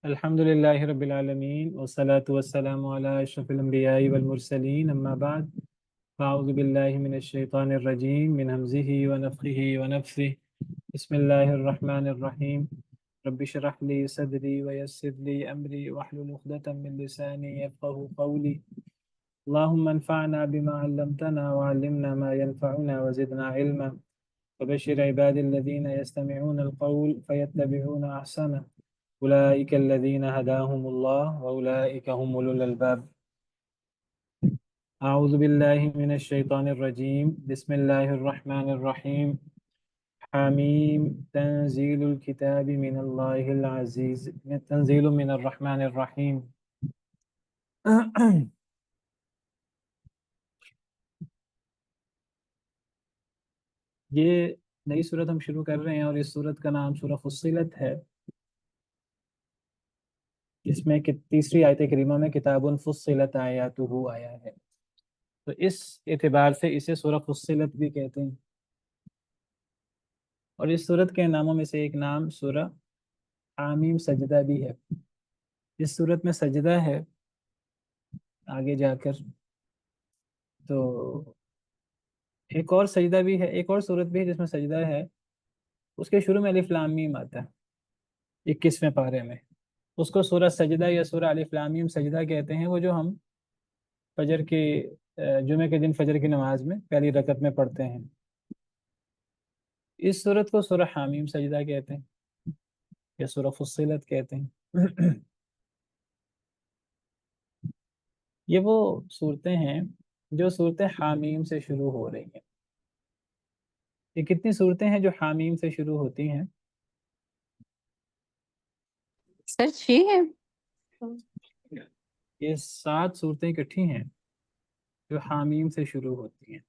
الحمد لله رب العالمين والصلاة والسلام على أشرف الأنبياء والمرسلين أما بعد فأعوذ بالله من الشيطان الرجيم من همزه ونفخه ونفثه بسم الله الرحمن الرحيم رب اشرح لي صدري ويسر لي أمري واحلل عقدة من لساني يفقهوا قولي اللهم انفعنا بما علمتنا وعلمنا ما ينفعنا وزدنا علما وبشر عبادي الذين يستمعون القول فيتبعون أحسنه أولئك الذين هداهم الله وأولئك هم أولو الألباب أعوذ بالله من الشيطان الرجيم بسم الله الرحمن الرحيم حميم تنزيل الكتاب من الله العزيز تنزيل من الرحمن الرحيم یہ نئی صورت ہم شروع کر رہے ہیں اور اس صورت کا نام سورہ فصلت ہے. اس میں تیسری آیت کریمہ میں کتاب فصلت آیاتہ آیا ہے، تو اس اعتبار سے اسے سورہ فصلت بھی کہتے ہیں. اور اس صورت کے ناموں میں سے ایک نام سورہ حامیم سجدہ بھی ہے. اس صورت میں سجدہ ہے آگے جا کر، تو ایک اور سجدہ بھی ہے، ایک اور صورت بھی ہے جس میں سجدہ ہے. اس کے شروع میں الف لام میم آتا ہے 21ویں پارے میں. اس کو سورہ سجدہ یا سورہ الف لام میم سجدہ کہتے ہیں، وہ جو ہم فجر کے جمعے کے دن فجر کی نماز میں پہلی رکعت میں پڑھتے ہیں. اس صورت کو سورہ حامیم سجدہ کہتے ہیں یا سورہ فصلت کہتے ہیں. یہ وہ صورتیں ہیں جو صورتیں حامیم سے شروع ہو رہی ہیں. یہ کتنی صورتیں ہیں جو حامیم سے شروع ہوتی ہیں؟ سر 6 ہے. یہ 7 صورتیں اکٹھی ہیں جو حامیم سے شروع ہوتی ہیں.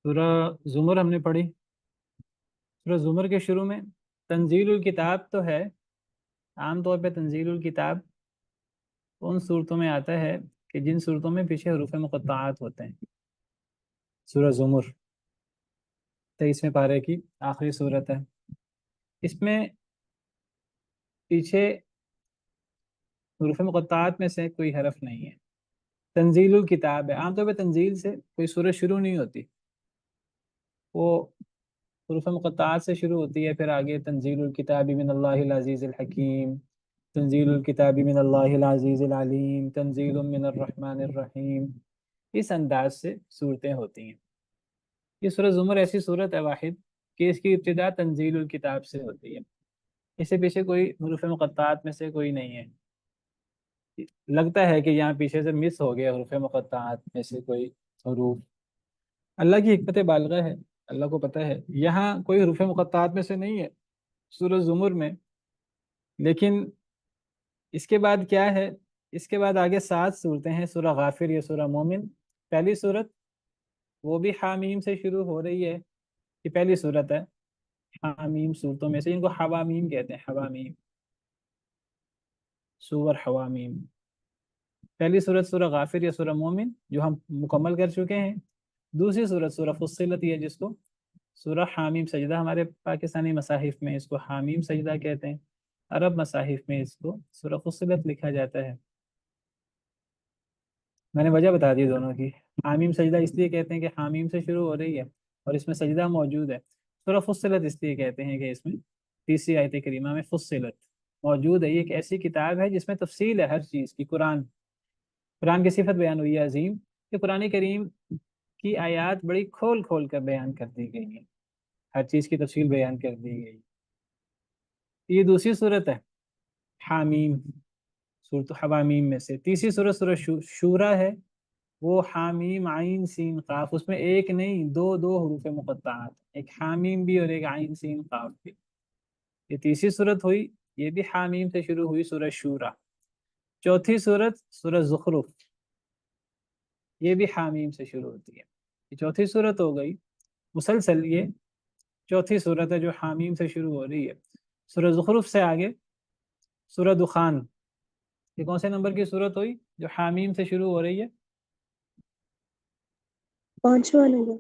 سورہ زمر ہم نے پڑھی. سورہ زمر کے شروع میں تنزیل الکتاب تو ہے. عام طور پہ تنزیل الکتاب ان صورتوں میں آتا ہے کہ جن صورتوں میں پیچھے حروف مقطعات ہوتے ہیں. سورہ زمر 23ویں پارے کی آخری صورت ہے. اس میں پیچھے حروف مقطعات میں سے کوئی حرف نہیں ہے. تنزیل الکتاب ہے. عام طور پہ تنزیل سے کوئی صورت شروع نہیں ہوتی، وہ حروف مقطعات سے شروع ہوتی ہے. پھر آگے تنزیل الکتاب من اللہ العزیز الحکیم، تنزیل الکتاب من اللہ العزیز العلیم، تنزیل من الرحمن الرحیم. اس انداز سے صورتیں ہوتی ہیں. یہ سورہ زمر ایسی صورت ہے واحد کہ اس کی ابتدا تنزیل الکتاب سے ہوتی ہے. اس سے پیچھے کوئی حروف مقطعات میں سے کوئی نہیں ہے. لگتا ہے کہ یہاں پیچھے سے مس ہو گیا حروف مقطعات میں سے کوئی حروف. اللہ کی حکمت بالغہ ہے، اللہ کو پتہ ہے. یہاں کوئی حروف مقطعات میں سے نہیں ہے سورہ زمر میں. لیکن اس کے بعد کیا ہے؟ اس کے بعد آگے 7 صورتیں ہیں. سورہ غافر یا سورہ مومن پہلی صورت، وہ بھی حامیم سے شروع ہو رہی ہے. یہ پہلی صورت ہے حامیم صورتوں میں سے، ان کو حوامیم کہتے ہیں. حوامیم، سور حوامیم. پہلی صورت سورہ غافر یا سورہ مومن جو ہم مکمل کر چکے ہیں. دوسری صورت سورہ فصلت ہے جس کو سورہ حامیم سجدہ، ہمارے پاکستانی مصاحف میں اس کو حامیم سجدہ کہتے ہیں، عرب مصاحف میں اس کو سورہ فصلت لکھا جاتا ہے. میں نے وجہ بتا دی دونوں کی. حامیم سجدہ اس لیے کہتے ہیں کہ حامیم سے شروع ہو رہی ہے اور اس میں سجدہ موجود ہے. سورہ فصلت اس لیے کہتے ہیں کہ اس میں تیسری آیت کریمہ میں فصلت موجود ہے. یہ ایک ایسی کتاب ہے جس میں تفصیل ہے ہر چیز کی. قرآن کی صفت بیان ہوئی ہے عظیم، کہ قرآن کریم کی آیات بڑی کھول کھول کر بیان کر دی گئی ہیں، ہر چیز کی تفصیل بیان کر دی گئی. یہ دوسری صورت ہے حامیم، سورۃ حوامیم میں سے. تیسری صورت سورہ شورا ہے، وہ حامیم عین سین قاف. اس میں ایک نہیں دو حروف مقطعات، ایک حامیم بھی اور ایک عین سین قاف بھی. یہ تیسری صورت ہوئی، یہ بھی حامیم سے شروع ہوئی، سورہ شورا. چوتھی صورت سورہ زخرف، یہ بھی حامیم سے شروع ہوتی ہے. یہ چوتھی صورت ہو گئی. مسلسل یہ چوتھی صورت ہے جو حامیم سے شروع ہو رہی ہے. سورہ زخرف سے آگے سورہ دخان، یہ کون سے نمبر کی صورت ہوئی جو حامیم سے شروع ہو رہی ہے؟ 5واں نمبر۔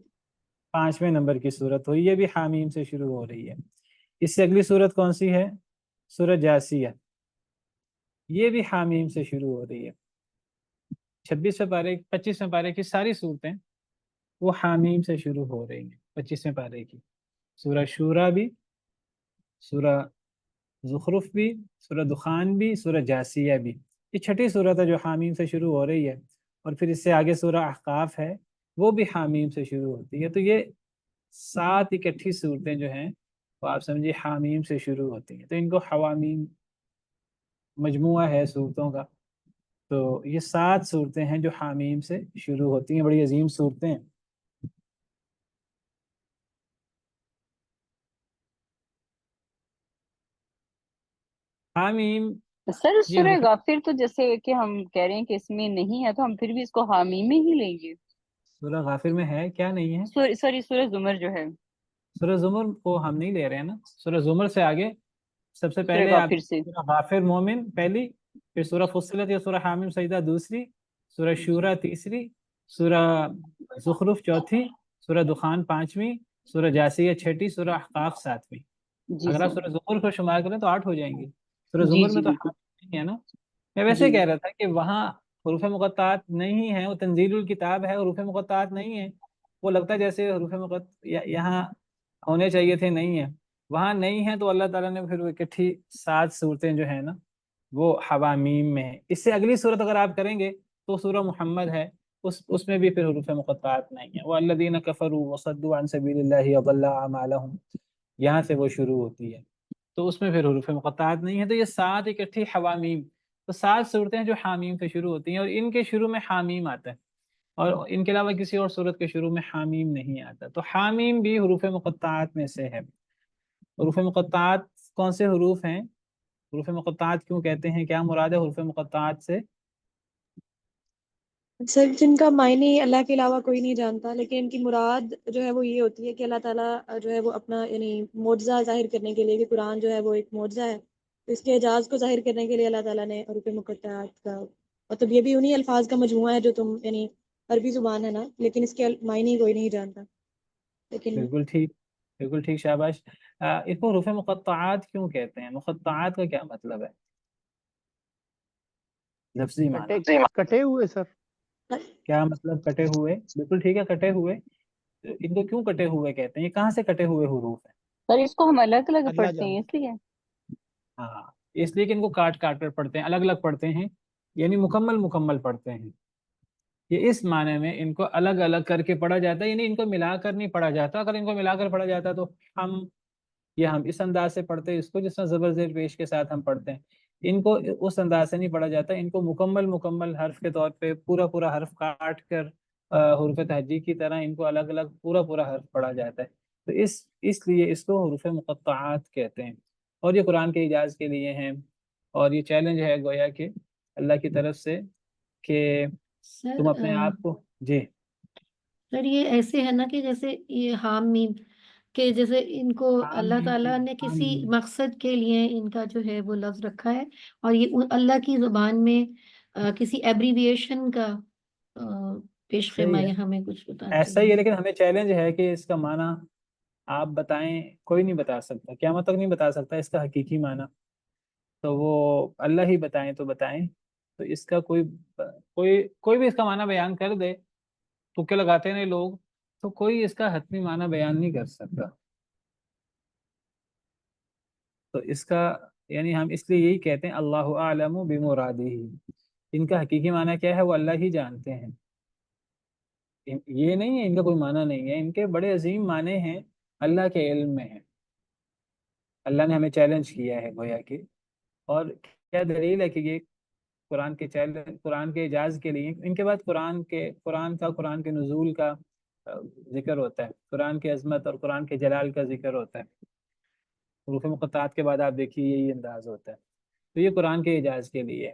5ویں نمبر کی صورت ہوئی، یہ بھی حامیم سے شروع ہو رہی ہے۔ اس سے اگلی صورت کون سی ہے؟ سورہ جاسیہ، یہ بھی حامیم سے شروع ہو رہی ہے۔ 25ویں پارے کی ساری صورتیں وہ حامیم سے شروع ہو رہی ہیں۔ 25ویں پارے کی سورہ شورا بھی، سورہ زخرف بھی، سورہ دخان بھی، سورہ جاسیہ بھی، یہ چھٹی صورت ہے جو حامیم سے شروع ہو رہی ہے۔ اور پھر اس سے آگے سورہ احقاف ہے، وہ بھی حامیم سے شروع ہوتی ہے۔ تو یہ 7 اکٹھی صورتیں جو ہیں وہ آپ سمجھیے حامیم سے شروع ہوتی ہیں، تو ان کو حوامیم مجموعہ ہے صورتوں کا۔ تو یہ 7 صورتیں ہیں جو حامیم سے شروع ہوتی ہیں، بڑی عظیم صورتیں ہیں۔ حامیم سر یہ سورہ حروف، غافر تو جیسے کہ ہم کہہ رہے ہیں کہ اس میں نہیں ہے، تو ہم پھر بھی اس کو حامیم میں ہی لیں گے۔ سورہ غافر میں ہے کیا نہیں ہے؟ سوری سورہ زمر جو ہے، سورہ زمر کو ہم نہیں لے رہے ہیں نا، سورہ زمر سے آگے سب سے سورہ پہلے آپ غافر سے۔ سورہ غافر مومن پہلی، پھر سورہ فصلت یا سورہ حامیم سجدہ دوسری، سورہ شورا تیسری، سورہ زخرف چوتھی، سورہ دخان پانچویں، سورہ جاسیہ چھٹی، سورہ احقاف ساتویں۔ جی اگر آپ سر، سورہ زمر کو شمار کریں تو 8 ہو جائیں گی۔ سورہ جی زمر جی میں تو بالکل، حامیم نہیں ہے نا۔ میں ویسے جی کہہ رہا تھا کہ وہاں حروف مقطعات نہیں ہیں، وہ تنزیل الکتاب ہے، حروف مقطعات نہیں ہیں۔ وہ لگتا ہے جیسے حروف یہاں ہونے چاہیے تھے، نہیں ہے، وہاں نہیں ہے، تو اللہ تعالیٰ نے پھر وہ اکٹھی 7 صورتیں جو ہیں نا وہ حوامیم میں ہیں۔ اس سے اگلی صورت اگر آپ کریں گے تو سورہ محمد ہے، اس میں بھی پھر حروف مقطعات نہیں ہیں۔ وَالَّذِينَ كَفَرُوا وَصَدُّوا عَن سَبِيلِ اللَّهِ أَضَلَّ أَعْمَالَهُمْ، یہاں سے وہ شروع ہوتی ہے، تو اس میں پھر حروف مقطعات نہیں ہے۔ تو یہ 7 اکٹھی حوامیم، تو 7 صورتیں جو حامیم سے شروع ہوتی ہیں، اور ان کے شروع میں حامیم آتا ہے، اور ان کے علاوہ کسی اور صورت کے شروع میں حامیم نہیں آتا۔ تو حامیم بھی حروف مقطعات میں سے ہے۔ حروف مقطعات کون سے حروف ہیں؟ حروف مقطعات کیوں کہتے ہیں؟ کیا مراد ہے حروف مقطعات سے؟ سر جن کا معنی اللہ کے علاوہ کوئی نہیں جانتا، لیکن ان کی مراد جو ہے وہ یہ ہوتی ہے کہ اللہ تعالیٰ جو ہے وہ اپنا یعنی معجزہ ظاہر کرنے کے لیے، کہ قرآن جو ہے وہ ایک معجزہ ہے، تو اس کے اعجاز کو ظاہر کرنے کے لیے اللہ تعالیٰ نے حروف مقطعات کا، مطلب یہ بھی انہی الفاظ کا مجموعہ ہے جو تم یعنی عربی زبان ہے نا، لیکن اس کے معنی کوئی نہیں جانتا، لیکن بالکل ٹھیک، بالکل ٹھیک، شاباش۔ اس کو حروف مقطعات کیوں کہتے ہیں؟ مقطعات کا کیا مطلب ہے لفظی معنی؟ کٹے ہوئے سر۔ کیا مطلب کٹے ہوئے؟ بالکل ٹھیک ہے، کٹے ہوئے۔ ان کو کیوں کٹے ہوئے کہتے ہیں؟ یہ کہاں سے کٹے ہوئے حروف ہیں؟ سر اس کو ہم الگ الگ اللہ پڑھتے ہیں جانتا اس لیے۔ ہاں، اس لیے کہ ان کو کاٹ کاٹ کر پڑھتے ہیں، الگ الگ پڑھتے ہیں، یعنی مکمل پڑھتے ہیں۔ یہ اس معنی میں ان کو الگ الگ کر کے پڑھا جاتا ہے، یعنی ان کو ملا کر نہیں پڑھا جاتا۔ اگر ان کو ملا کر پڑھا جاتا تو ہم اس انداز سے پڑھتے ہیں اس کو جس طرح زبر زیر پیش کے ساتھ ہم پڑھتے ہیں، ان کو اس انداز سے نہیں پڑھا جاتا۔ ان کو مکمل حرف کے طور پہ پورا حرف کاٹ کر حروف تہجی کی طرح ان کو الگ الگ پورا حرف پڑھا جاتا ہے۔ تو اس لیے اس کو حروف مقطعات کہتے ہیں، اور یہ قرآن کے اعجاز کے لیے ہیں، اور یہ چیلنج ہے گویا کہ اللہ کی طرف سے کہ تم اپنے آپ کو جی سر یہ ایسے ہے نا کہ جیسے یہ حام میم کہ جیسے ان کو اللہ تعالیٰ نے کسی مقصد کے لیے ان کا جو ہے وہ لفظ رکھا ہے، اور یہ اللہ کی زبان میں کسی ایبریویشن کا پیش خیمہ صحیح ہے، یہاں میں کچھ بتاتے ایسا ہی ہے، ہیں۔ لیکن ہمیں چیلنج ہے کہ اس کا معنی آپ بتائیں، کوئی نہیں بتا سکتا، قیامت تک نہیں بتا سکتا اس کا حقیقی معنی، تو وہ اللہ ہی بتائیں تو بتائیں۔ تو اس کا کوئی بھی اس کا معنی بیان کر دے، تکے لگاتے ہیں لوگ، تو کوئی اس کا حتمی معنی بیان نہیں کر سکتا۔ تو اس کا یعنی ہم اس لیے یہی کہتے ہیں اللہ اعلم بمرادہ، ان کا حقیقی معنی کیا ہے وہ اللہ ہی جانتے ہیں۔ یہ نہیں ہے ان کا کوئی معنی نہیں ہے، ان کے بڑے عظیم معنی ہیں، اللہ کے علم میں ہیں۔ اللہ نے ہمیں چیلنج کیا ہے گویا کہ، اور کیا دلیل ہے کہ یہ قرآن کے قرآن کے اعجاز کے لیے، ان کے بعد قرآن کے نزول کا ذکر ہوتا ہے، قرآن کی عظمت اور قرآن کے جلال کا ذکر ہوتا ہے۔ حروف مقطعات کے بعد آپ دیکھیے یہی انداز ہوتا ہے، تو یہ قرآن کے اعجاز کے لیے ہے۔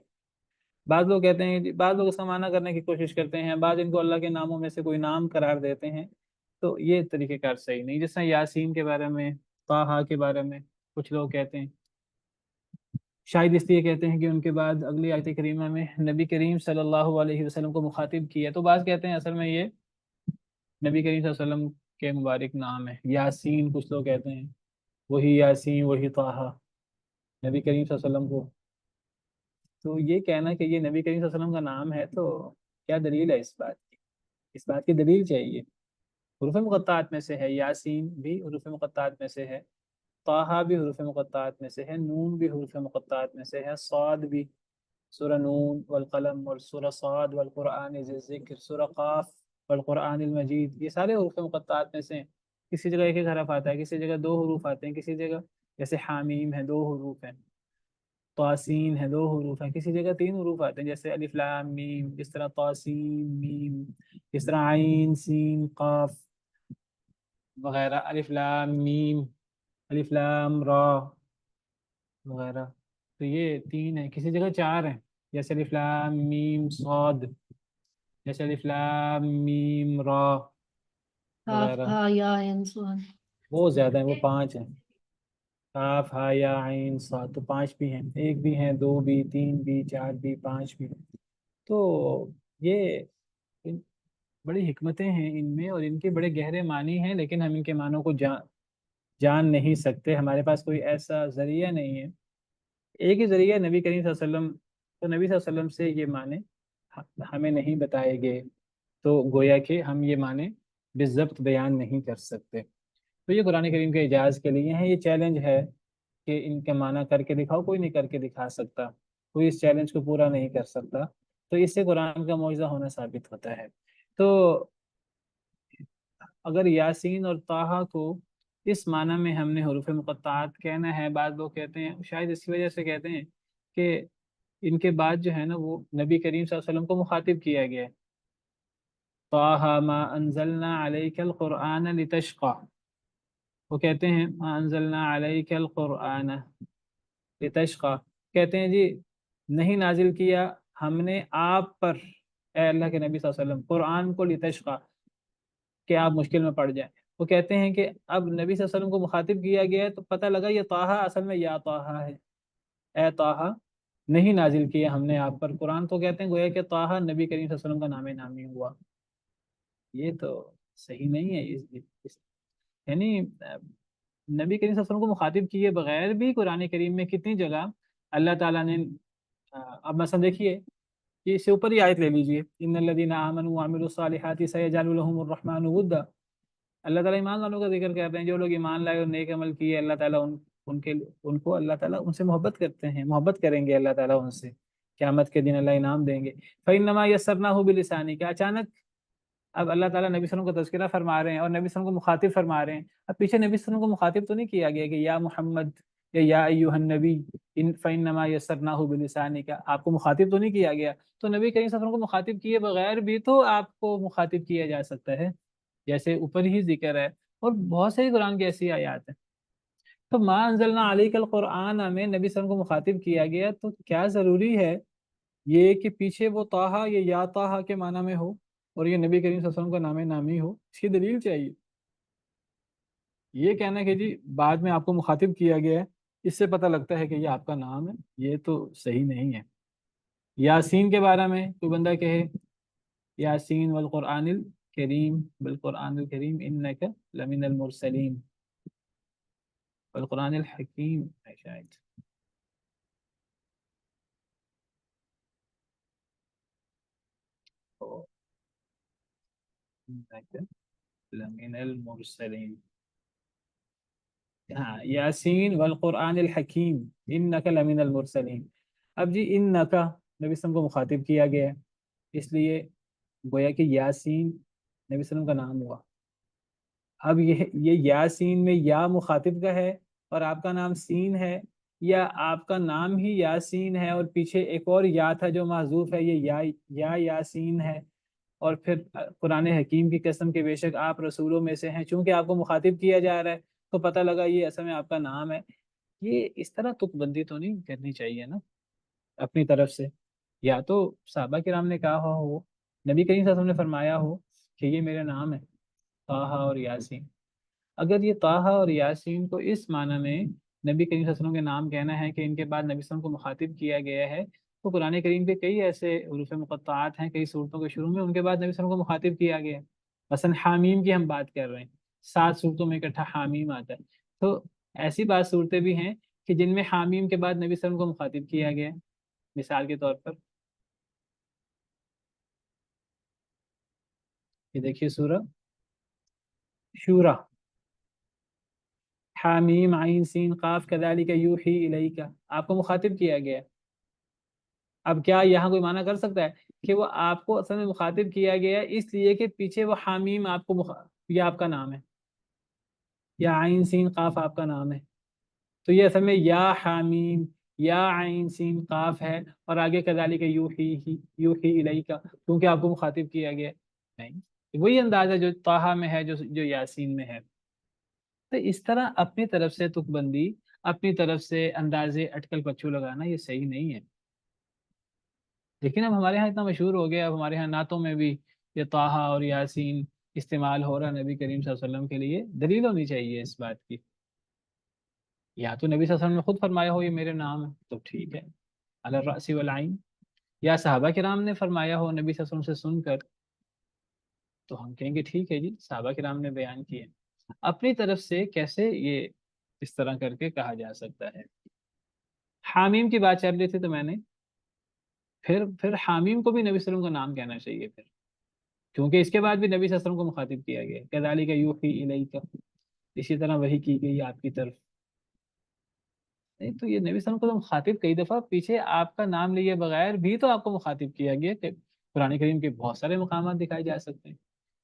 بعض لوگ کہتے ہیں، بعض لوگ اس کا معنی کرنے کی کوشش کرتے ہیں، بعض ان کو اللہ کے ناموں میں سے کوئی نام قرار دیتے ہیں، تو یہ طریقہ کار صحیح نہیں۔ جس طرح یاسین کے بارے میں، طٰہٰ کے بارے میں کچھ لوگ کہتے ہیں شاید اس لیے کہتے ہیں کہ ان کے بعد اگلی آیت کریمہ میں نبی کریم صلی اللہ علیہ وسلم کو مخاطب کیا، تو بعض کہتے ہیں اصل میں یہ نبی کریم صلی اللہ علیہ وسلم کے مبارک نام ہے۔ یاسین کچھ لوگ کہتے ہیں، وہی یاسین وہی طٰہٰ، نبی کریم صلی اللہ علیہ وسلم کو۔ تو یہ کہنا کہ یہ نبی کریم صلی اللہ علیہ وسلم کا نام ہے، تو کیا دلیل ہے اس بات کی؟ اس بات کی دلیل چاہیے۔ حروف مقطعات میں سے ہے، یاسین بھی حروف مقطعات میں سے ہے، طٰہٰ بھی حروف مقطعات میں سے ہے، نون بھی حروف مقطعات میں سے ہے، صاد بھی، سورہ نون والقلم، اور سورہ صاد والقرآن ذی الذکر، سورہ قاف والقرآن المجید، یہ سارے حروف مقطعات میں سے ہیں۔ کسی جگہ ایک ایک حرف آتا ہے، کسی جگہ دو حروف آتے ہیں، کسی جگہ جیسے حامیم ہے 2 حروف ہیں، طاسین ہے 2 حروف ہیں، کسی جگہ 3 حروف آتے ہیں جیسے الف لام میم، اس طرح طاسین میم، اس طرح عین سین قاف وغیرہ، الف لام میم، الف لام را وغیرہ۔ تو یہ 3 ہیں، کسی جگہ 4 ہیں جیسے الف لام میم صاد، جیسے الف لام میم را کاف وغیرہ۔ ہا یا عین صاد۔ وہ زیادہ ہیں، وہ 5 ہیں، کاف ہا یا عین صاد، تو 5 بھی ہیں، 1 بھی ہیں، 2 بھی، 3 بھی، 4 بھی، 5 بھی۔ تو یہ بڑی حکمتیں ہیں ان میں، اور ان کے بڑے گہرے معنی ہیں، لیکن ہم ان کے معنوں کو جان نہیں سکتے، ہمارے پاس کوئی ایسا ذریعہ نہیں ہے۔ ایک ہی ذریعہ نبی کریم صلی اللہ علیہ وسلم، تو نبی صلی اللہ علیہ وسلم سے یہ معنی ہمیں نہیں بتائے گئے، تو گویا کہ ہم یہ معنی بالضبط بیان نہیں کر سکتے۔ تو یہ قرآن کریم کے اعجاز کے لیے ہیں، یہ چیلنج ہے کہ ان کا معنی کر کے دکھاؤ، کوئی نہیں کر کے دکھا سکتا، کوئی اس چیلنج کو پورا نہیں کر سکتا، تو اس سے قرآن کا معجزہ ہونا ثابت ہوتا ہے۔ تو اگر یاسین اور طٰہٰ کو اس معنی میں ہم نے حروف مقطعات کہنا ہے، بعض لوگ کہتے ہیں شاید اس وجہ سے کہتے ہیں کہ ان کے بعد جو ہے نا وہ نبی کریم صلی اللہ علیہ وسلم کو مخاطب کیا گیا ہے۔ طٰہٰ ما انزلنا علیک القرآن لتشقى، وہ کہتے ہیں ما انزلنا علیک القرآن لتشقى، کہتے ہیں جی نہیں نازل کیا ہم نے آپ پر، اے اللہ کے نبی صلی اللہ علیہ وسلم، قرآن کو لتشقى، کہ آپ مشکل میں پڑ جائیں۔ وہ کہتے ہیں کہ اب نبی صلی اللہ علیہ وسلم کو مخاطب کیا گیا ہے تو پتہ لگا یہ طٰہٰ اصل میں یا طٰہٰ ہے، اے طٰہٰ نہیں نازل کیا ہم نے آپ پر قرآن، تو کہتے ہیں گویا کہ طٰہٰ نبی کریم صلی اللہ علیہ وسلم کا نام نامی ہوا۔ یہ تو صحیح نہیں ہے، یعنی نبی کریم صلی اللہ علیہ وسلم کو مخاطب کیے بغیر بھی قرآن کریم میں کتنی جگہ اللہ تعالیٰ نے، اب مثلا دیکھیے کہ اس سے اوپر ہی آیت لے لیجئے، ان الذین آمنوا وعملوا الصالحات سیجعل لهم الرحمن ودا، اللہ تعالیٰ ایمان والوں کا ذکر کرتے ہیں، جو لوگ ایمان لائے اور نیک عمل کیے، اللہ تعالیٰ ان کو اللہ تعالیٰ ان سے محبت کرتے ہیں، محبت کریں گے اللہ تعالیٰ ان سے، قیامت کے دن اللہ انعام دیں گے۔ فإنما یسرناہ بلسانک، اچانک اب اللہ تعالیٰ نبی صلی اللہ علیہ وسلم کو تذکرہ فرما رہے ہیں اور نبی صلی اللہ علیہ وسلم کو مخاطب فرما رہے ہیں، اب پیچھے نبی صلی اللہ علیہ وسلم کو مخاطب تو نہیں کیا گیا کہ یا محمد یا ایھا النبی فإنما یسرناہ بلسانک، آپ کو مخاطب تو نہیں کیا گیا، تو نبی کریم صلی اللہ علیہ وسلم کو مخاطب کیے بغیر بھی تو آپ کو مخاطب کیا جا سکتا ہے، جیسے اوپر ہی ذکر ہے، اور بہت سے قرآن کی ایسی آیات ہیں۔ تو ما انزلنا علیک القرآن میں نبی صلی اللہ علیہ وسلم کو مخاطب کیا گیا، تو کیا ضروری ہے یہ کہ پیچھے وہ طٰہٰ یا طٰہٰ کے معنی میں ہو اور یہ نبی کریم صلی اللہ علیہ وسلم کا نام نامی ہو؟ اس کی دلیل چاہیے۔ یہ کہنا کہ جی بعد میں آپ کو مخاطب کیا گیا ہے، اس سے پتہ لگتا ہے کہ یہ آپ کا نام ہے، یہ تو صحیح نہیں ہے۔ یاسین کے بارے میں کوئی بندہ کہے یاسین والقرآن الکریم، بالقرآن الکریم انک لمن المرسلین، والقرآن الحکیم ہے شاید، انک لمن المرسلین، ہاں یاسین والقرآن الحکیم انک لمن المرسلین۔ اب جی انک نبی صلی اللہ علیہ وسلم کو مخاطب کیا گیا ہے، اس لیے گویا کہ یاسین نبی صلی اللہ علیہ وسلم کا نام ہوا۔ اب یہ یاسین میں یا مخاطب کا ہے اور آپ کا نام سین ہے، یا آپ کا نام ہی یاسین ہے اور پیچھے ایک اور یا تھا جو محذوف ہے، یہ یا یاسین ہے، اور پھر قرآن حکیم کی قسم کے بے شک آپ رسولوں میں سے ہیں، چونکہ آپ کو مخاطب کیا جا رہا ہے تو پتہ لگا یہ اصل میں آپ کا نام ہے۔ یہ اس طرح تک بندی تو نہیں کرنی چاہیے نا اپنی طرف سے، یا تو صحابہ کرام نے کہا ہو، نبی کریم صلی اللہ علیہ وسلم نے فرمایا ہو کہ یہ میرا نام ہے طٰہٰ اور یاسین۔ اگر یہ طٰہٰ اور یاسین کو اس معنی میں نبی کریم صلی اللہ علیہ وسلم کے نام کہنا ہے کہ ان کے بعد نبی صلی اللہ علیہ وسلم کو مخاطب کیا گیا ہے، تو قرآن کریم کے کئی ایسے حروف مقطعات ہیں کئی صورتوں کے شروع میں، ان کے بعد نبی صلی اللہ علیہ وسلم کو مخاطب کیا گیا ہے۔ مثلا حامیم کی ہم بات کر رہے ہیں، 7 صورتوں میں اکٹھا حامیم آتا ہے، تو ایسی بات صورتیں بھی ہیں کہ جن میں حامیم کے بعد نبی صلی اللہ علیہ وسلم کو مخاطب کیا گیا ہے۔ مثال کے طور پر یہ دیکھیے سورہ شورہ، حامیم عین سین قاف کذالک یوحی الیک، آپ کو مخاطب کیا گیا ہے۔ اب کیا یہاں کوئی معنی کر سکتا ہے کہ وہ آپ کو اصل میں مخاطب کیا گیا ہے اس لیے کہ پیچھے وہ حامیم آپ کو یہ آپ کا نام ہے، یا عین سین قاف آپ کا نام ہے، تو یہ اصل میں یا حامیم یا عین سین قاف ہے، اور آگے کذالک یوحی الیک کیونکہ آپ کو مخاطب کیا گیا ہے؟ نہیں، وہی انداز ہے جو طٰہٰ میں ہے، جو یاسین میں ہے۔ تو اس طرح اپنی طرف سے تک بندی، اپنی طرف سے اندازے اٹکل پچھو لگانا یہ صحیح نہیں ہے۔ لیکن اب ہمارے ہاں اتنا مشہور ہو گیا، اب ہمارے ہاں نعتوں میں بھی یہ طٰہٰ اور یاسین استعمال ہو رہا نبی کریم صلی اللہ علیہ وسلم کے لیے، دلیل ہونی چاہیے اس بات کی۔ یا تو نبی صلی اللہ علیہ وسلم نے خود فرمایا ہو یہ میرے نام ہے تو ٹھیک ہے، علی الرأس والعین، یا صحابہ کرام نے فرمایا ہو نبی صلی اللہ علیہ وسلم سے سن کر، تو ہم کہیں گے ٹھیک ہے جی، صحابہ کرام نے بیان کیے۔ اپنی طرف سے کیسے یہ اس طرح کر کے کہا جا سکتا ہے؟ حامیم کی بات چل رہی تھی تو میں نے پھر حامیم کو بھی نبی صلی اللہ علیہ وسلم کا نام کہنا چاہیے پھر، کیونکہ اس کے بعد بھی نبی صلی اللہ علیہ وسلم کو مخاطب کیا گیا، کذالک یوحی الیک، اسی طرح وحی کی گئی آپ کی طرف۔ نہیں تو یہ نبی صلی اللہ علیہ وسلم کو تو مخاطب کئی دفعہ پیچھے آپ کا نام لیے بغیر بھی تو آپ کو مخاطب کیا گیا، کہ قرآن کریم کے بہت سارے مقامات دکھائے جا سکتے ہیں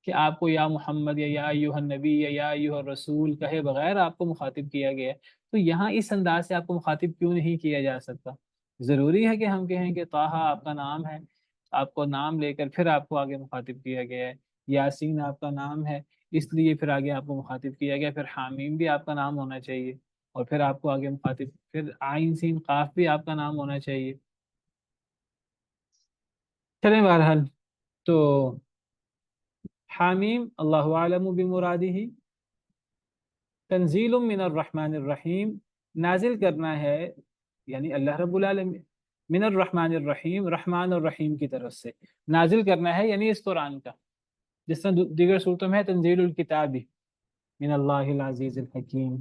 کہ آپ کو یا محمد یا ایھا النبی یا ایھا الرسول کہے بغیر آپ کو مخاطب کیا گیا ہے، تو یہاں اس انداز سے آپ کو مخاطب کیوں نہیں کیا جا سکتا؟ ضروری ہے کہ ہم کہیں کہ طٰہٰ آپ کا نام ہے، آپ کو نام لے کر پھر آپ کو آگے مخاطب کیا گیا ہے، یاسین آپ کا نام ہے اس لیے پھر آگے آپ کو مخاطب کیا گیا، پھر حامیم بھی آپ کا نام ہونا چاہیے، اور پھر آپ کو آگے مخاطب، پھر عین سین قاف بھی آپ کا نام ہونا چاہیے۔ چلیں بہرحال، تو حامیم اللہ عالم بمرادہ، تنزیل من الرحمن الرحیم، نازل کرنا ہے یعنی اللہ رب العالمین، من الرحمن الرحیم، رحمان الرحیم کی طرف سے نازل کرنا ہے یعنی اس قرآن کا، جس طرح دیگر صورتوں میں ہے تنزیل الکتاب من اللہ العزیز الحکیم،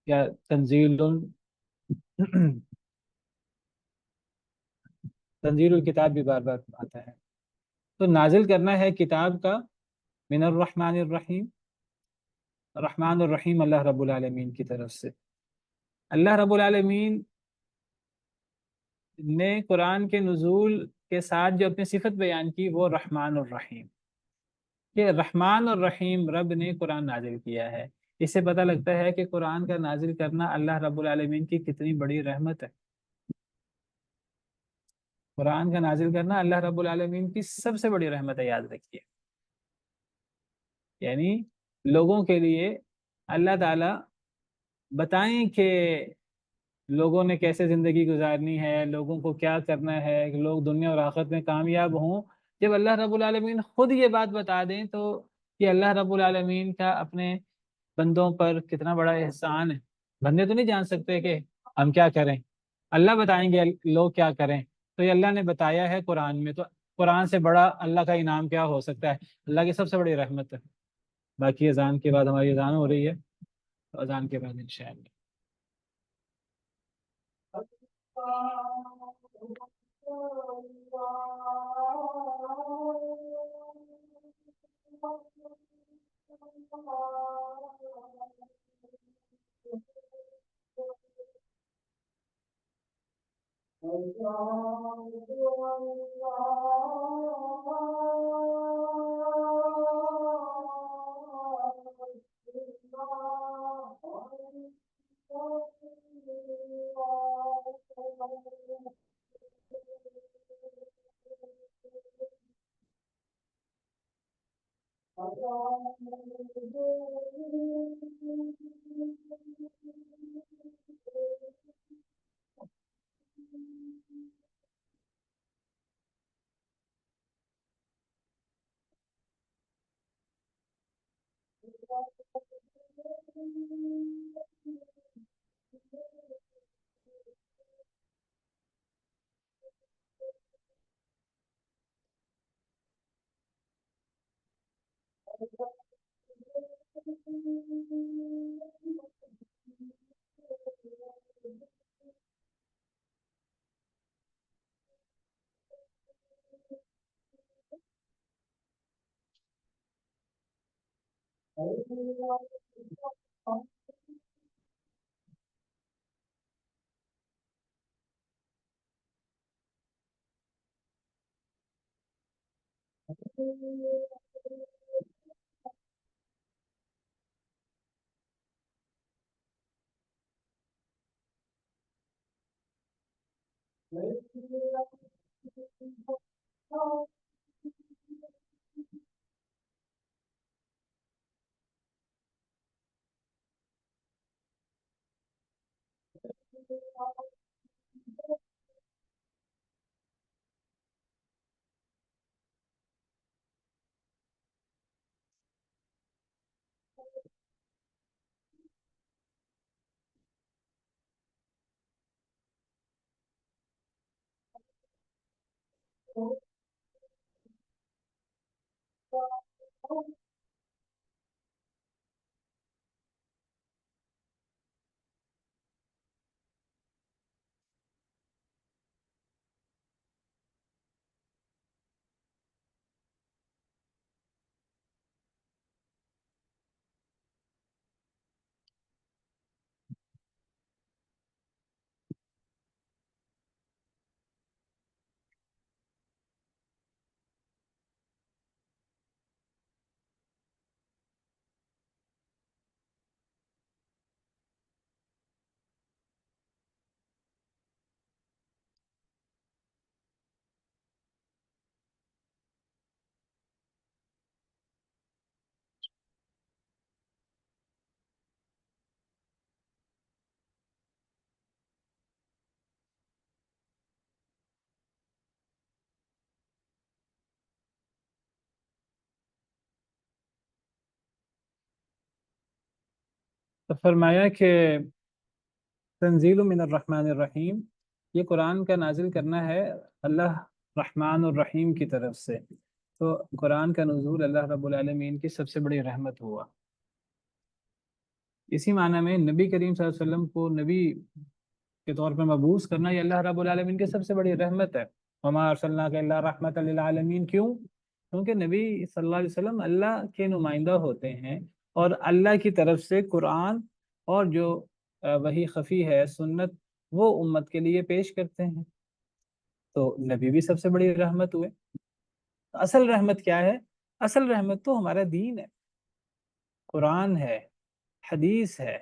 یا تنزیل تنزیل الکتاب بھی بار بار آتا ہے، تو نازل کرنا ہے کتاب کا من الرحمن الرحیم، رحمان الرحیم اللہ رب العالمین کی طرف سے۔ اللہ رب العالمین نے قرآن کے نزول کے ساتھ جو اپنی صفت بیان کی وہ رحمان الرحیم، کہ رحمان اور رحیم رب نے قرآن نازل کیا ہے۔ اس سے پتہ لگتا ہے کہ قرآن کا نازل کرنا اللہ رب العالمین کی کتنی بڑی رحمت ہے۔ قرآن کا نازل کرنا اللہ رب العالمین کی سب سے بڑی رحمت ہے، یاد رکھیے۔ یعنی لوگوں کے لیے اللہ تعالیٰ بتائیں کہ لوگوں نے کیسے زندگی گزارنی ہے، لوگوں کو کیا کرنا ہے کہ لوگ دنیا اور آخرت میں کامیاب ہوں، جب اللہ رب العالمین خود یہ بات بتا دیں تو یہ اللہ رب العالمین کا اپنے بندوں پر کتنا بڑا احسان ہے۔ بندے تو نہیں جان سکتے کہ ہم کیا کریں، اللہ بتائیں گے لوگ کیا کریں، تو یہ اللہ نے بتایا ہے قرآن میں، تو قرآن سے بڑا اللہ کا انعام کیا ہو سکتا ہے؟ اللہ کی سب سے بڑی رحمت ہے۔ باقی اذان کے بعد ہماری اذان ہو رہی ہے، تو اذان کے بعد انشاءاللہ تو فرمایا کہ تنزیل من الرحمن الرحیم، یہ قرآن کا نازل کرنا ہے اللہ رحمان الرحیم کی طرف سے. تو قرآن کا نزول اللہ رب العالمین کی سب سے بڑی رحمت ہوا. اسی معنی میں نبی کریم صلی اللہ علیہ وسلم کو نبی کے طور پر مبعوث کرنا یہ اللہ رب العالمین کی سب سے بڑی رحمت ہے. وما ارسلناک الا رحمت للعالمین. کیوں؟ کیونکہ نبی صلی اللہ علیہ وسلم اللہ کے نمائندہ ہوتے ہیں، اور اللہ کی طرف سے قرآن اور جو وحی خفی ہے سنت وہ امت کے لیے پیش کرتے ہیں. تو نبی بھی سب سے بڑی رحمت ہوئے. اصل رحمت کیا ہے؟ اصل رحمت تو ہمارا دین ہے، قرآن ہے، حدیث ہے،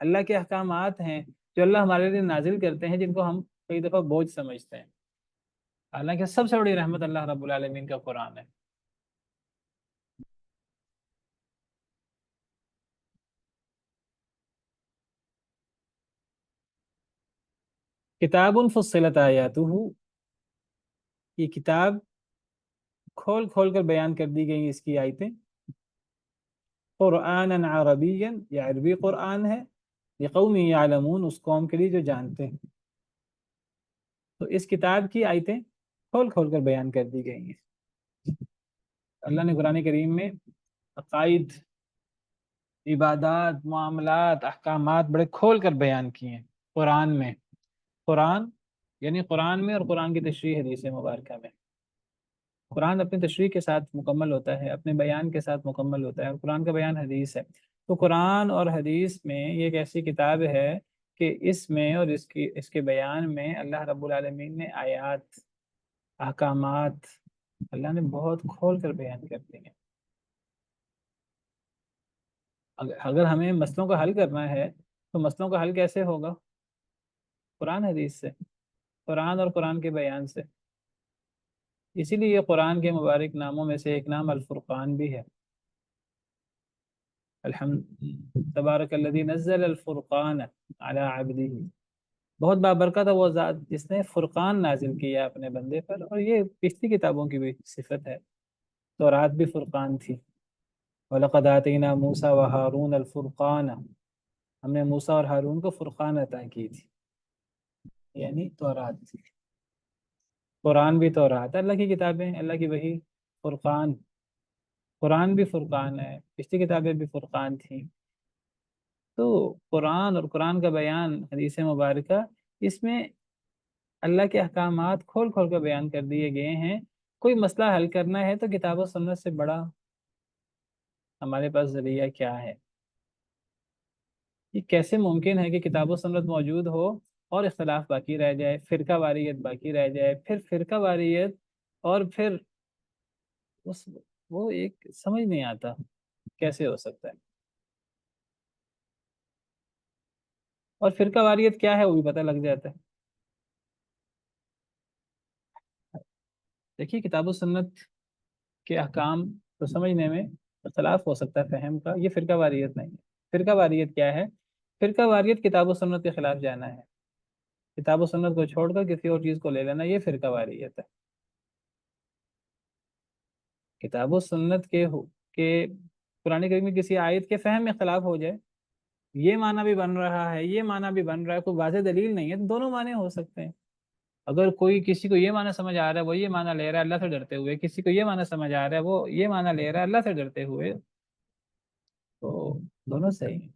اللہ کے احکامات ہیں جو اللہ ہمارے لیے نازل کرتے ہیں، جن کو ہم کئی دفعہ بوجھ سمجھتے ہیں. حالانکہ سب سے بڑی رحمت اللہ رب العالمین کا قرآن ہے. کتاب فصلت آیاتہ، یہ کتاب کھول کھول کر بیان کر دی گئی اس کی آیتیں. قرآن عربیا، یہ عربی قرآن ہے. لقوم یعلمون، اس قوم کے لیے جو جانتے ہیں. تو اس کتاب کی آیتیں کھول کھول کر بیان کر دی گئی ہیں. اللہ نے قرآن کریم میں عقائد، عبادات، معاملات، احکامات بڑے کھول کر بیان کیے ہیں قرآن میں. قرآن یعنی قرآن میں، اور قرآن کی تشریح حدیث مبارکہ میں. قرآن اپنی تشریح کے ساتھ مکمل ہوتا ہے، اپنے بیان کے ساتھ مکمل ہوتا ہے، اور قرآن کا بیان حدیث ہے. تو قرآن اور حدیث میں یہ ایک ایسی کتاب ہے کہ اس میں اور اس کے بیان میں اللہ رب العالمین نے آیات، احکامات اللہ نے بہت کھول کر بیان کر دی ہیں. اگر ہمیں مسئلوں کا حل کرنا ہے تو مسئلوں کا حل کیسے ہوگا؟ قرآن حدیث سے، قرآن اور قرآن کے بیان سے. اسی لیے یہ قرآن کے مبارک ناموں میں سے ایک نام الفرقان بھی ہے. تبارک الذی نزل الفرقان علی عبدہ. بہت بابرکت ہے وہ ذات جس نے فرقان نازل کیا اپنے بندے پر. اور یہ پچھلی کتابوں کی بھی صفت ہے. تورات بھی فرقان تھی. وَلَقَدْ آتَيْنَا مُوسَى وَهَارُونَ الْفُرْقَانَ، ہم نے موسیٰ اور ہارون کو فرقان عطا کی تھی، یعنی تورات تھی. قرآن بھی تورات، اللہ کی کتابیں، اللہ کی وحی، فرقان. قرآن بھی فرقان ہے، پچھلی کتابیں بھی فرقان تھیں، تو قرآن اور قرآن کا بیان حدیث مبارکہ، اس میں اللہ کے احکامات کھول کھول کر بیان کر دیے گئے ہیں۔ کوئی مسئلہ حل کرنا ہے تو کتاب و سنت سے بڑا ہمارے پاس ذریعہ کیا ہے؟ یہ کیسے ممکن ہے کہ کتاب و سنت موجود ہو اور اختلاف باقی رہ جائے، فرقہ واریت باقی رہ جائے، پھر فرقہ واریت، اور پھر وہ ایک سمجھ نہیں آتا کیسے ہو سکتا ہے۔ اور فرقہ واریت کیا ہے وہ بھی پتہ لگ جاتا ہے۔ دیکھیے کتاب و سنت کے احکام کو سمجھنے میں اختلاف ہو سکتا ہے فہم کا، یہ فرقہ واریت نہیں ہے۔ فرقہ واریت کیا ہے؟ فرقہ واریت کتاب و سنت کے خلاف جانا ہے، کتاب و سنت کو چھوڑ کر کسی اور چیز کو لے لینا، یہ فرقہ واریت ہے۔ کتاب و سنت کے قرآن کریم میں کسی آیت کے فہم میں اختلاف ہو جائے، یہ معنی بھی بن رہا ہے، یہ معنی بھی بن رہا ہے، کوئی واضح دلیل نہیں ہے، تو دونوں معنی ہو سکتے ہیں۔ اگر کسی کو یہ معنی سمجھ آ رہا ہے وہ یہ معنی لے رہا ہے اللہ سے ڈرتے ہوئے، کسی کو یہ معنی سمجھ آ رہا ہے وہ یہ معنی لے رہا ہے اللہ سے ڈرتے ہوئے، تو دونوں صحیح ہیں،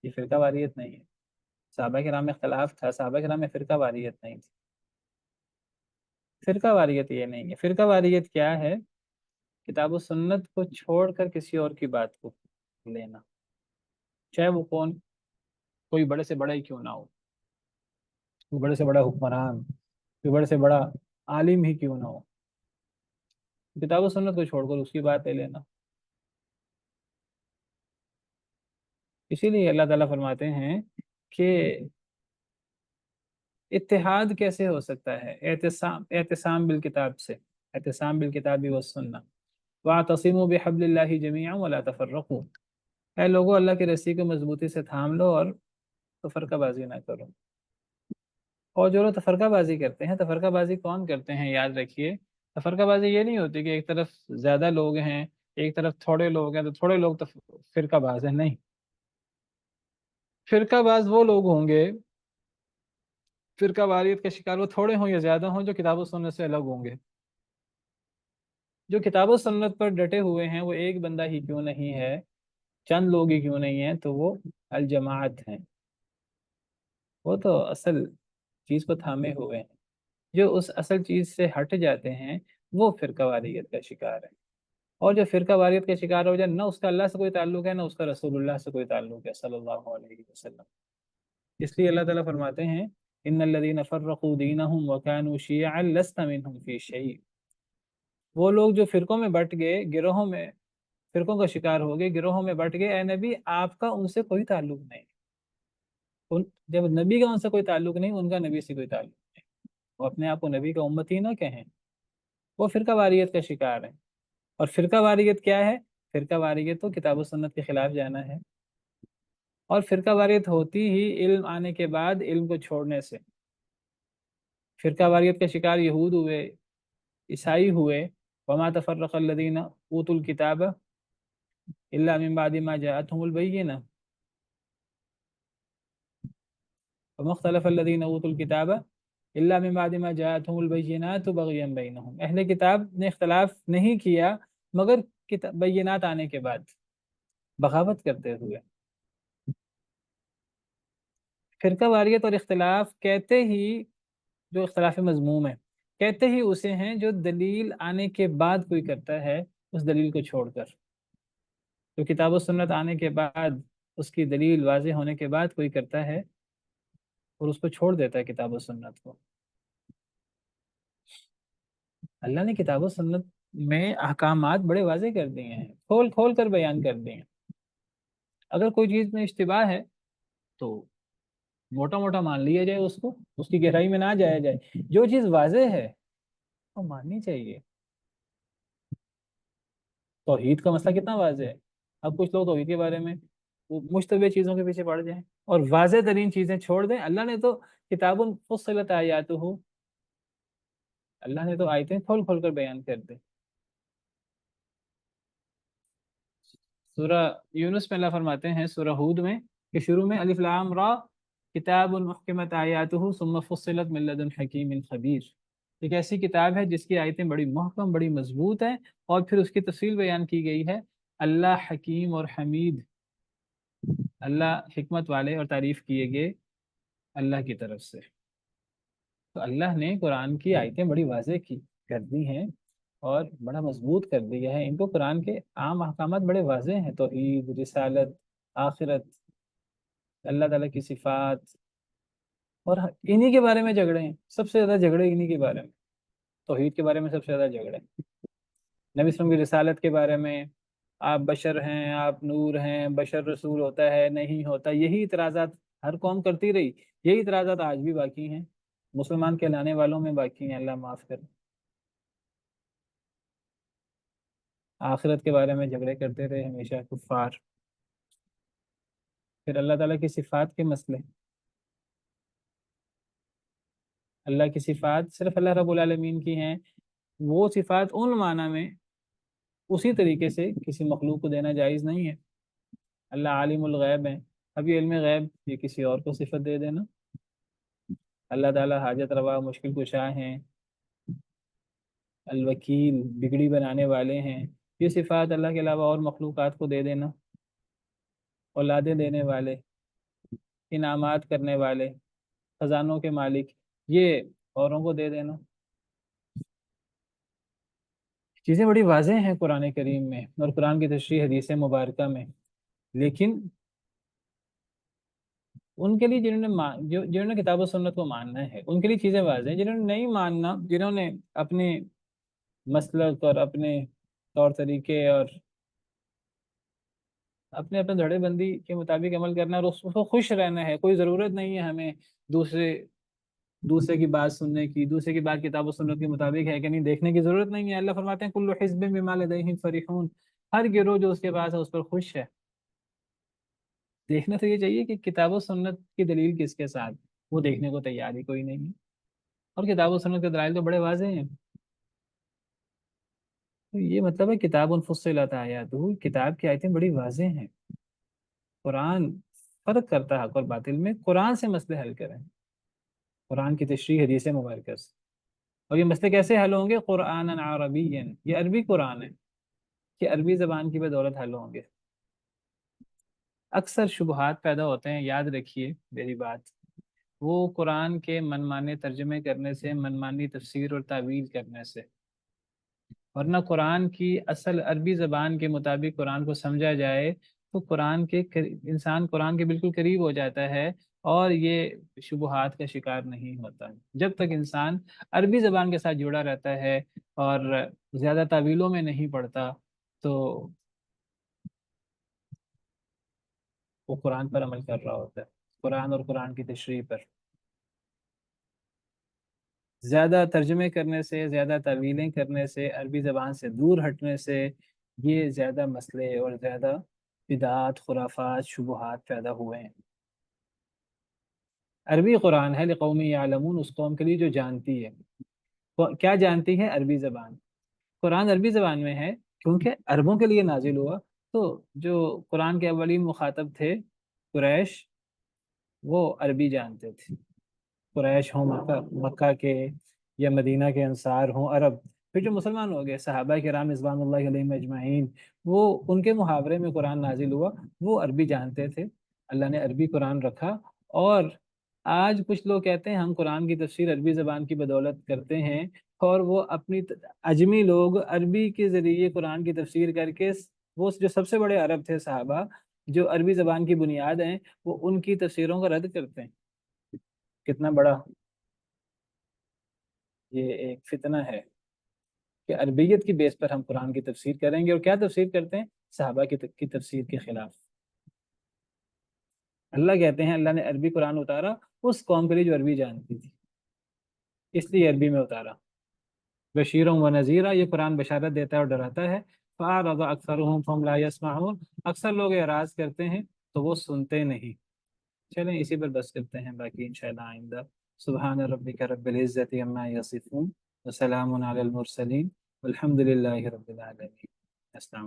یہ فرقہ واریت نہیں ہے۔ صحابہ کرام میں اختلاف تھا، صحابہ کرام میں فرقہ واریت نہیں تھی۔ فرقہ واریت یہ نہیں ہے۔ فرقہ واریت کیا ہے؟ کتاب و سنت کو چھوڑ کر کسی اور کی بات کو لینا، چاہے وہ کوئی بڑے سے بڑا ہی کیوں نہ ہو، کوئی بڑے سے بڑا حکمران، کوئی بڑے سے بڑا عالم ہی کیوں نہ ہو، کتاب و سنت کو چھوڑ کر اس کی بات لے لینا۔ اسی لیے اللہ تعالیٰ فرماتے ہیں کہ اتحاد کیسے ہو سکتا ہے؟ اعتصام بالکتاب سے، اعتصام بالکتاب والسنہ، واعتصموا بحبل اللہ جمیعا ولا تفرقوا، اے لوگو اللہ کی رسی کو مضبوطی سے تھام لو اور تفرقہ بازی نہ کرو۔ اور جو لوگ تفرقہ بازی کرتے ہیں، تفرقہ بازی کون کرتے ہیں؟ یاد رکھیے، تفرقہ بازی یہ نہیں ہوتی کہ ایک طرف زیادہ لوگ ہیں، ایک طرف تھوڑے لوگ ہیں تو تھوڑے لوگ فرقہ باز ہیں، نہیں۔ فرقہ باز وہ لوگ ہوں گے، فرقہ واریت کے شکار وہ تھوڑے ہوں یا زیادہ ہوں، جو کتاب و سنت سے الگ ہوں گے۔ جو کتاب و سنت پر ڈٹے ہوئے ہیں وہ ایک بندہ ہی کیوں نہیں ہے، چند لوگ ہی کیوں نہیں ہیں، تو وہ الجماعت ہیں، وہ تو اصل چیز کو تھامے ہوئے ہیں۔ جو اس اصل چیز سے ہٹ جاتے ہیں وہ فرقہ واریت کا شکار ہے، اور جو فرقہ واریت کا شکار ہو جائے، نہ اس کا اللہ سے کوئی تعلق ہے، نہ اس کا رسول اللہ سے کوئی تعلق ہے صلی اللہ علیہ وسلم۔ اس لیے اللہ تعالیٰ فرماتے ہیں ان الذین فرقوا دینہم وکانوا شیعا لست منہم فی شیء، وہ لوگ جو فرقوں میں بٹ گئے، گروہوں میں، فرقوں کا شکار ہو گئے، گروہوں میں بٹ گئے، اے نبی آپ کا ان سے کوئی تعلق نہیں۔ جب نبی کا ان سے کوئی تعلق نہیں، ان کا نبی سے کوئی تعلق نہیں، وہ اپنے آپ کو نبی کا امتی نہ کہیں، وہ فرقہ واریت کا شکار ہے۔ اور فرقہ واریت کیا ہے؟ فرقہ واریت تو کتاب و سنت کے خلاف جانا ہے، اور فرقہ واریت ہوتی ہی علم آنے کے بعد علم کو چھوڑنے سے۔ فرقہ واریت کا شکار یہود ہوئے، عیسائی ہوئے، وما تفرق الذین اوتوا الکتاب الا من بعد ما جاءتهم البینہ، وما اختلف الذین اوتوا الکتاب الا من بعد ما جاءتهم البینات بغیا بینہم، اہل کتاب نے اختلاف نہیں کیا مگر بینات آنے کے بعد، بغاوت کرتے ہوئے۔ فرقہ واریت اور اختلاف کہتے ہی، جو اختلاف مذموم ہے، کہتے ہی اسے ہیں جو دلیل آنے کے بعد کوئی کرتا ہے اس دلیل کو چھوڑ کر، جو کتاب و سنت آنے کے بعد، اس کی دلیل واضح ہونے کے بعد کوئی کرتا ہے اور اس کو چھوڑ دیتا ہے کتاب و سنت کو۔ اللہ نے کتاب و سنت میں احکامات بڑے واضح کر دیے ہیں، کھول کھول کر بیان کر دیے ہیں۔ اگر کوئی چیز میں اشتباہ ہے تو موٹا موٹا مان لیا جائے، اس کو، اس کی گہرائی میں نہ جایا جائے۔ جو چیز واضح ہے وہ ماننی چاہیے۔ توحید کا مسئلہ کتنا واضح ہے، اب کچھ لوگ توحید کے بارے میں وہ مشتبہ چیزوں کے پیچھے پڑ جائیں اور واضح ترین چیزیں چھوڑ دیں۔ اللہ نے تو کتاب فصلت آیاتہ، اللہ نے تو آیتیں کھول کھول کر بیان کر دیں۔ سورہ یونس میں اللہ فرماتے ہیں، سورہ ہود میں، کہ شروع میں الف لام را کتاب محکمت آیاتہ ثم فصلت من لدن حکیم خبیر، ایک ایسی کتاب ہے جس کی آیتیں بڑی محکم، بڑی مضبوط ہیں، اور پھر اس کی تفصیل بیان کی گئی ہے۔ اللہ حکیم اور حمید، اللہ حکمت والے اور تعریف کیے گئے اللہ کی طرف سے۔ تو اللہ نے قرآن کی آیتیں بڑی واضح کر دی ہیں اور بڑا مضبوط کر دیا ہے ان کو۔ قرآن کے عام احکامات بڑے واضح ہیں، توحید، رسالت، آخرت، اللہ تعالیٰ کی صفات، اور انہی کے بارے میں جھگڑے ہیں۔ سب سے زیادہ جھگڑے انہی کے بارے میں، توحید کے بارے میں سب سے زیادہ جھگڑے، نبی صلی اللہ علیہ وسلم کی رسالت کے بارے میں، آپ بشر ہیں، آپ نور ہیں، بشر رسول ہوتا ہے نہیں ہوتا، یہی اعتراضات ہر قوم کرتی رہی، یہی اعتراضات آج بھی باقی ہیں، مسلمان کہلانے والوں میں باقی ہیں، اللہ معاف کرے۔ آخرت کے بارے میں جھگڑے کرتے رہے ہمیشہ کفار۔ پھر اللہ تعالیٰ کی صفات کے مسئلے، اللہ کی صفات صرف اللہ رب العالمین کی ہیں، وہ صفات ان معنی میں اسی طریقے سے کسی مخلوق کو دینا جائز نہیں ہے۔ اللہ عالم الغیب ہے، اب یہ علم غیب یہ کسی اور کو صفت دے دینا۔ اللہ تعالیٰ حاجت روا، مشکل کشا ہیں، الوکیل، بگڑی بنانے والے ہیں، یہ صفات اللہ کے علاوہ اور مخلوقات کو دے دینا۔ اولادیں دینے والے، انعامات کرنے والے، خزانوں کے مالک، یہ اوروں کو دے دینا۔ چیزیں بڑی واضح ہیں قرآن کریم میں اور قرآن کی تشریح حدیث مبارکہ میں، لیکن ان کے لیے جنہوں نے کتاب و سنت کو ماننا ہے ان کے لیے چیزیں واضح ہیں۔ جنہوں نے نہیں ماننا، جنہوں نے اپنے مسلک اور اپنے طور طریقے اور اپنے دھڑے بندی کے مطابق عمل کرنا اور اس کو خوش رہنا ہے، کوئی ضرورت نہیں ہے ہمیں دوسرے کی بات سننے کی، دوسرے کی بات کتاب و سنت کے مطابق ہے کہ نہیں، دیکھنے کی ضرورت نہیں ہے۔ اللہ فرماتے ہیں کل حزب بما لدیہم فرحون، ہر گروہ جو اس کے پاس ہے اس پر خوش ہے۔ دیکھنا تو یہ چاہیے کہ کتاب و سنت کی دلیل کس کے ساتھ، وہ دیکھنے کو تیار ہی کوئی نہیں ہے، اور کتاب و سنت کے دلائل تو بڑے واضح ہیں۔ تو یہ مطلب ہے کتاب فصلت آیاتہ، کتاب کی آیتیں بڑی واضح ہیں۔ قرآن فرق کرتا ہے حق اور باطل میں، قرآن سے مسئلے حل کریں، قرآن کی تشریح حدیث مبارکہ سے۔ اور یہ مسئلے کیسے حل ہوں گے؟ قرآن عربی، یہ عربی قرآن ہے کہ عربی زبان کی بدولت حل ہوں گے۔ اکثر شبہات پیدا ہوتے ہیں، یاد رکھیے میری بات، وہ قرآن کے منمانے ترجمے کرنے سے، منمانی تفسیر اور تعویل کرنے سے، ورنہ قرآن کی اصل عربی زبان کے مطابق قرآن کو سمجھا جائے تو انسان قرآن کے بالکل قریب ہو جاتا ہے اور یہ شبہات کا شکار نہیں ہوتا۔ جب تک انسان عربی زبان کے ساتھ جڑا رہتا ہے اور زیادہ تعویلوں میں نہیں پڑتا تو وہ قرآن پر عمل کر رہا ہوتا ہے، قرآن اور قرآن کی تشریح پر۔ زیادہ ترجمے کرنے سے، زیادہ تعویلیں کرنے سے، عربی زبان سے دور ہٹنے سے یہ زیادہ مسئلے اور زیادہ بدعات، خرافات، شبہات پیدا ہوئے ہیں۔ عربی قرآن ہے لقوم یعلمون، اس قوم کے لیے جو جانتی ہے۔ کیا جانتی ہے؟ عربی زبان۔ قرآن عربی زبان میں ہے کیونکہ عربوں کے لیے نازل ہوا، تو جو قرآن کے اولین مخاطب تھے قریش، وہ عربی جانتے تھے۔ قریش ہوں مکہ کے یا مدینہ کے انصار ہوں عرب، پھر جو مسلمان ہو گئے صحابہ کرام رضوان اللہ علیہم اجمعین، وہ ان کے محاورے میں قرآن نازل ہوا، وہ عربی جانتے تھے، اللہ نے عربی قرآن رکھا۔ اور آج کچھ لوگ کہتے ہیں ہم قرآن کی تفسیر عربی زبان کی بدولت کرتے ہیں، اور وہ اپنی عجمی لوگ عربی کے ذریعے قرآن کی تفسیر کر کے، وہ جو سب سے بڑے عرب تھے صحابہ جو عربی زبان کی بنیاد ہیں، وہ ان کی تفسیروں کو رد کرتے ہیں۔ کتنا بڑا یہ ایک فتنہ ہے کہ عربیت کی بیس پر ہم قرآن کی تفسیر کریں گے، اور کیا تفسیر کرتے ہیں؟ صحابہ کی تفسیر کے خلاف۔ اللہ کہتے ہیں اللہ نے عربی قرآن اتارا اس قوم کے لیے جو عربی جانتی تھی، اس لیے عربی میں اتارا۔ بشیرا و نذیرا، یہ قرآن بشارت دیتا ہے اور ڈراتا ہے۔ فأعرض أكثرهم فهم لا يسمعون، اکثر لوگ اعراض کرتے ہیں تو وہ سنتے نہیں۔ چلیں اسی پر بس کرتے ہیں، باقی انشاءاللہ آئندہ۔ سبحان ربک رب العزت عما یصفون وسلام علی المرسلین والحمد للہ رب العالمین۔ السلام